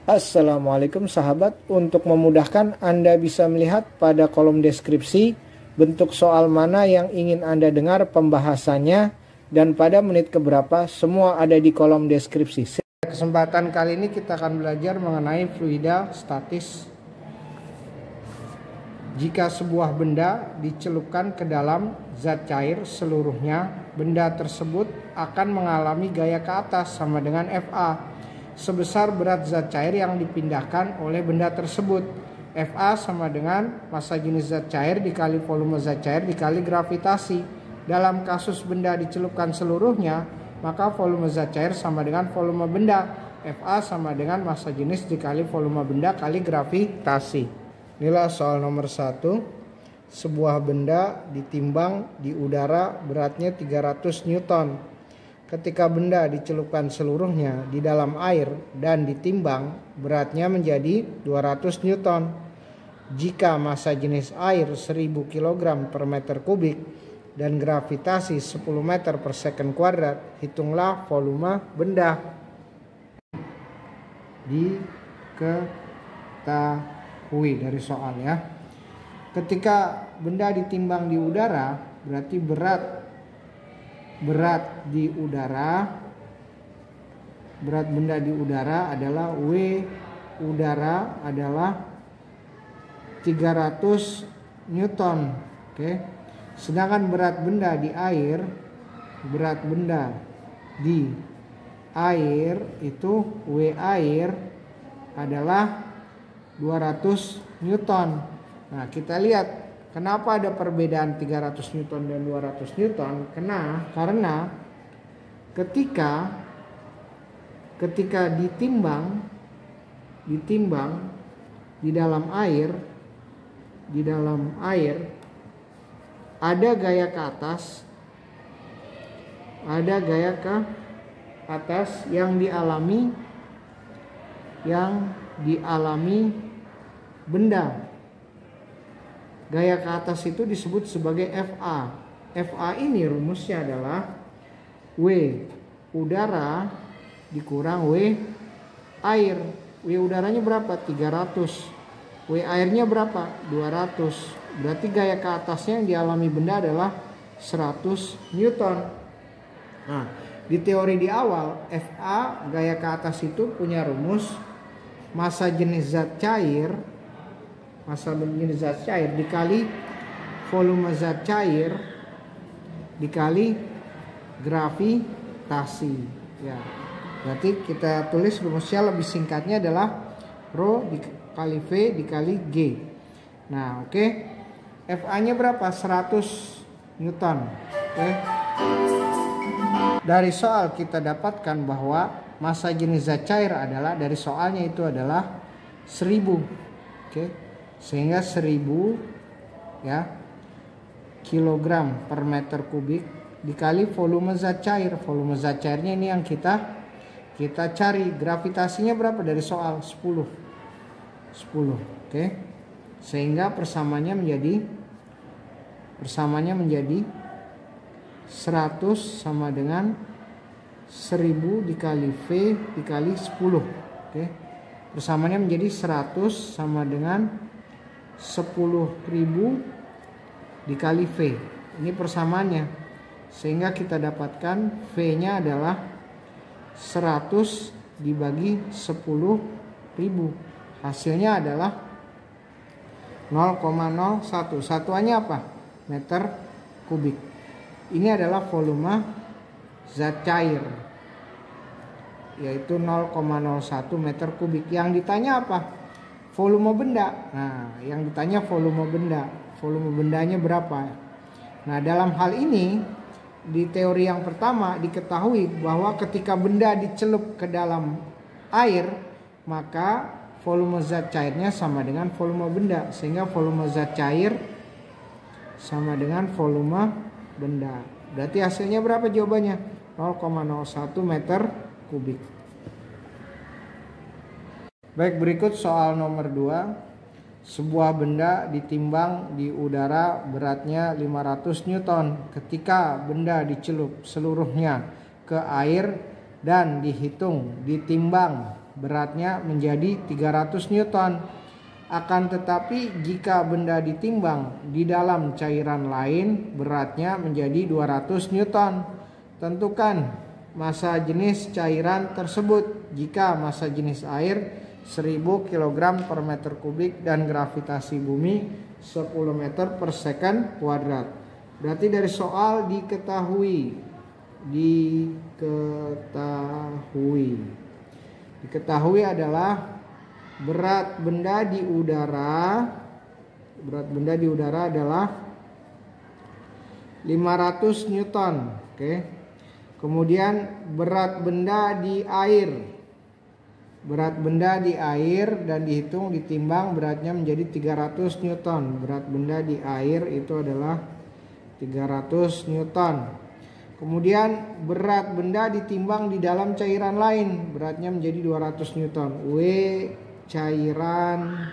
Assalamualaikum sahabat, untuk memudahkan Anda bisa melihat pada kolom deskripsi bentuk soal mana yang ingin Anda dengar pembahasannya dan pada menit keberapa, semua ada di kolom deskripsi. Kesempatan kali ini kita akan belajar mengenai fluida statis. Jika sebuah benda dicelupkan ke dalam zat cair seluruhnya, benda tersebut akan mengalami gaya ke atas sama dengan Fa sebesar berat zat cair yang dipindahkan oleh benda tersebut. Fa sama dengan massa jenis zat cair dikali volume zat cair dikali gravitasi. Dalam kasus benda dicelupkan seluruhnya, maka volume zat cair sama dengan volume benda. Fa sama dengan massa jenis dikali volume benda kali gravitasi. Inilah soal nomor 1. Sebuah benda ditimbang di udara beratnya 300 Newton. Ketika benda dicelupkan seluruhnya di dalam air dan ditimbang, beratnya menjadi 200 Newton. Jika massa jenis air 1000 kg per meter kubik dan gravitasi 10 meter per second kuadrat, hitunglah volume benda. Diketahui dari soal ya. Ketika benda ditimbang di udara, berarti berat benda di udara adalah W udara adalah 300 Newton. Oke. Sedangkan berat benda di air itu W air adalah 200 Newton. Nah, kita lihat kenapa ada perbedaan 300 Newton dan 200 Newton? Karena ketika ditimbang di dalam air ada gaya ke atas yang dialami benda. Gaya ke atas itu disebut sebagai Fa. Fa ini rumusnya adalah W udara dikurang W air. W udaranya berapa? 300. W airnya berapa? 200. Berarti gaya ke atasnya yang dialami benda adalah 100 Newton. Nah, di teori di awal, Fa gaya ke atas itu punya rumus massa jenis zat cair dikali volume zat cair dikali gravitasi ya. Berarti kita tulis rumusnya lebih singkatnya adalah Rho dikali V dikali G. Nah, oke. Fa-nya berapa? 100 Newton. Oke. Dari soal kita dapatkan bahwa massa jenis zat cair adalah, dari soalnya itu adalah 1000. Oke. Sehingga 1000 ya kilogram per meter kubik dikali volume zat cair. Volume zat cairnya ini yang kita cari. Gravitasinya berapa dari soal? 10. Oke. Sehingga persamanya menjadi 100 sama dengan 1000 dikali V dikali 10. Oke. Persamaannya menjadi 100 sama dengan 10.000 dikali V. Ini persamaannya. Sehingga kita dapatkan V-nya adalah 100 dibagi 10.000. Hasilnya adalah 0,01. Satuannya apa? Meter kubik. Ini adalah volume zat cair, yaitu 0,01 meter kubik. Yang ditanya apa? Volume benda. Nah, yang ditanya volume benda. Volume bendanya berapa? Nah, dalam hal ini di teori yang pertama diketahui bahwa ketika benda dicelup ke dalam air, maka volume zat cairnya sama dengan volume benda, sehingga volume zat cair sama dengan volume benda. Berarti hasilnya berapa jawabannya? 0,01 meter kubik. Baik, berikut soal nomor 2. Sebuah benda ditimbang di udara beratnya 500 Newton. Ketika benda dicelup seluruhnya ke air dan ditimbang beratnya menjadi 300 Newton. Akan tetapi jika benda ditimbang di dalam cairan lain, beratnya menjadi 200 Newton. Tentukan massa jenis cairan tersebut. Jika massa jenis air 1000 kg per meter kubik dan gravitasi bumi 10 meter per second kuadrat. Berarti dari soal diketahui adalah berat benda di udara adalah 500 Newton. Oke. Kemudian berat benda di air dan ditimbang beratnya menjadi 300 Newton. Berat benda di air itu adalah 300 Newton. Kemudian berat benda ditimbang di dalam cairan lain, beratnya menjadi 200 Newton. W cairan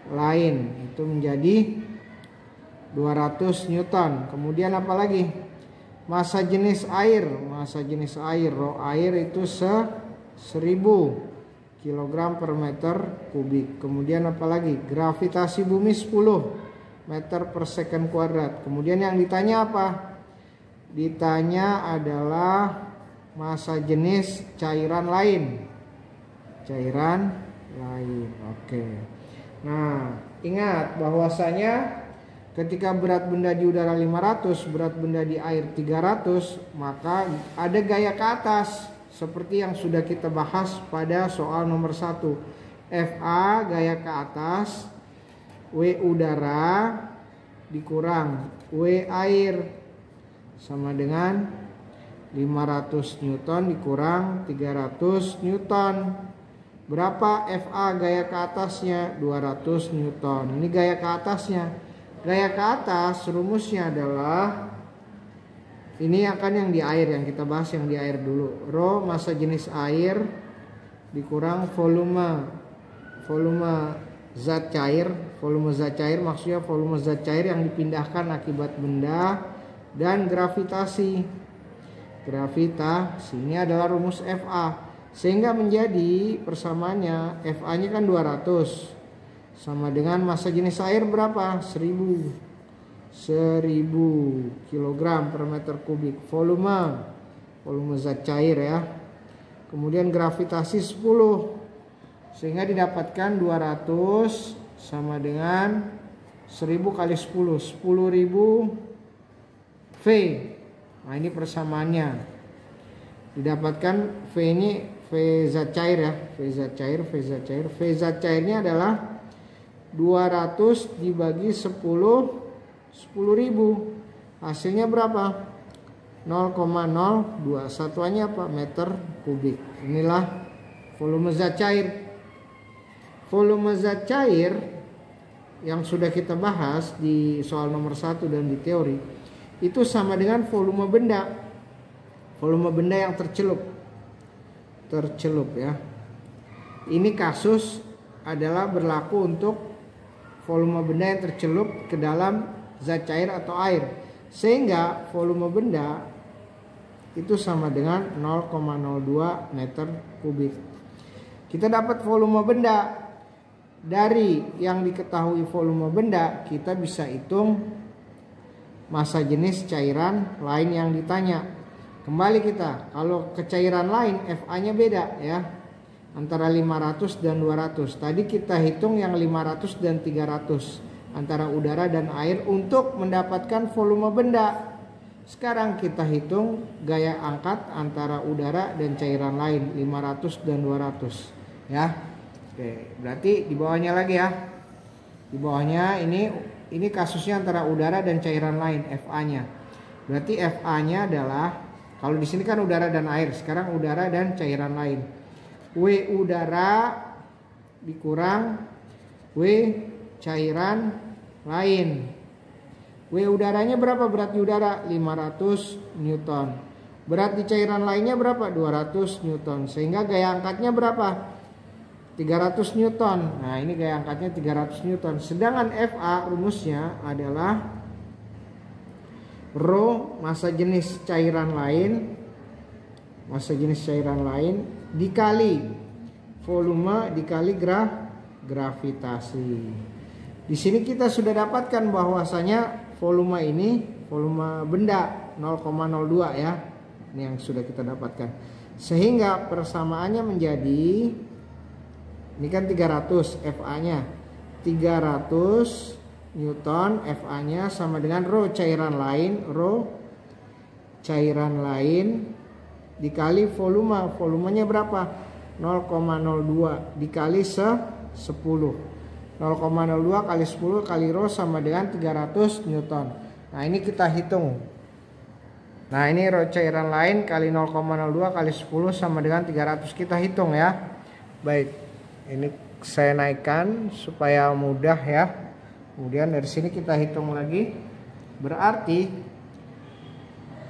lain itu menjadi 200 Newton. Kemudian apa lagi? Massa jenis air, rho air itu 1000 kg per meter kubik. Kemudian apa lagi? Gravitasi bumi 10 meter per second kuadrat. Kemudian yang ditanya apa? Ditanya adalah massa jenis cairan lain. Oke. Nah, ingat bahwasanya ketika berat benda di udara 500, berat benda di air 300, maka ada gaya ke atas seperti yang sudah kita bahas pada soal nomor 1. FA gaya ke atas, W udara dikurang W air sama dengan 500 Newton dikurang 300 Newton. Berapa FA gaya ke atasnya? 200 Newton. Ini gaya ke atasnya. Gaya ke atas rumusnya adalah ini akan yang di air, yang kita bahas yang di air dulu. Rho massa jenis air dikurang volume zat cair. Volume zat cair maksudnya volume zat cair yang dipindahkan akibat benda dan gravitasi. Gravitasi ini adalah rumus FA. Sehingga menjadi persamaannya FA-nya kan 200 sama dengan massa jenis air berapa? 1000 kg per meter kubik. Volume zat cair ya. Kemudian gravitasi 10 sehingga didapatkan 200 sama dengan 1000 kali 10 10.000 V. Nah ini persamaannya. Didapatkan V ini V zat cair ya. V zat cairnya adalah 200 dibagi 10.000. Hasilnya berapa? 0,02. Satuannya apa? Meter kubik. Inilah volume zat cair. Volume zat cair yang sudah kita bahas di soal nomor 1 dan di teori itu sama dengan volume benda. Volume benda yang tercelup ya. Ini kasus adalah berlaku untuk volume benda yang tercelup ke dalam zat cair atau air. Sehingga volume benda itu sama dengan 0,02 meter kubik. Kita dapat volume benda. Dari yang diketahui volume benda, kita bisa hitung massa jenis cairan lain yang ditanya. Kembali kita, kalau ke cairan lain FA-nya beda ya. Antara 500 dan 200. Tadi kita hitung yang 500 dan 300 antara udara dan air untuk mendapatkan volume benda. Sekarang kita hitung gaya angkat antara udara dan cairan lain 500 dan 200 ya. Oke, berarti di bawahnya lagi ya. Di bawahnya ini kasusnya antara udara dan cairan lain FA-nya. Berarti FA-nya adalah kalau di sini kan udara dan air, sekarang udara dan cairan lain. W udara dikurang W cairan lain. W udaranya berapa berat di udara? 500 Newton. Berat di cairan lainnya berapa? 200 Newton. Sehingga gaya angkatnya berapa? 300 Newton. Nah, ini gaya angkatnya 300 Newton. Sedangkan FA rumusnya adalah rho massa jenis cairan lain dikali volume dikali gravitasi. Di sini kita sudah dapatkan bahwasanya volume ini volume benda 0,02 ya. Ini yang sudah kita dapatkan. Sehingga persamaannya menjadi, ini kan 300 FA-nya. 300 Newton, FA-nya sama dengan rho cairan lain dikali volumenya berapa? 0,02 dikali 10. 0,02 kali 10 kali rho sama dengan 300 Newton. Nah ini kita hitung. Nah ini rho cairan lain kali 0,02 kali 10 sama dengan 300. Kita hitung ya. Baik, ini saya naikkan supaya mudah ya. Kemudian dari sini kita hitung lagi. Berarti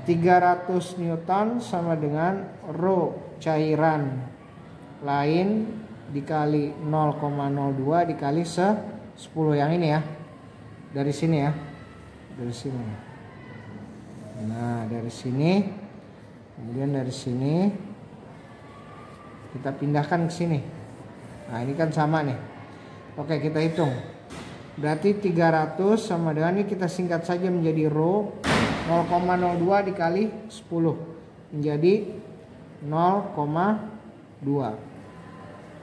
300 Newton sama dengan rho cairan lain dikali 0,02 dikali 10 yang ini ya. Dari sini ya. Dari sini. Nah, dari sini. Kemudian dari sini kita pindahkan ke sini. Nah, ini kan sama nih. Oke, kita hitung. Berarti 300 sama dengan ini kita singkat saja menjadi rho 0,02 dikali 10 menjadi 0,2.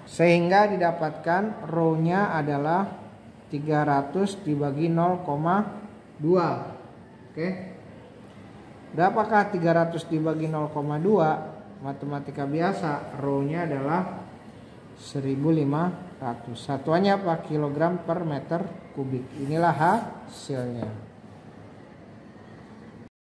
Sehingga didapatkan rho-nya adalah 300 dibagi 0,2. Oke. Berapakah 300 dibagi 0,2? Matematika biasa, rho-nya adalah 1500. Satuannya apa? Kilogram per meter kubik. Inilah hasilnya.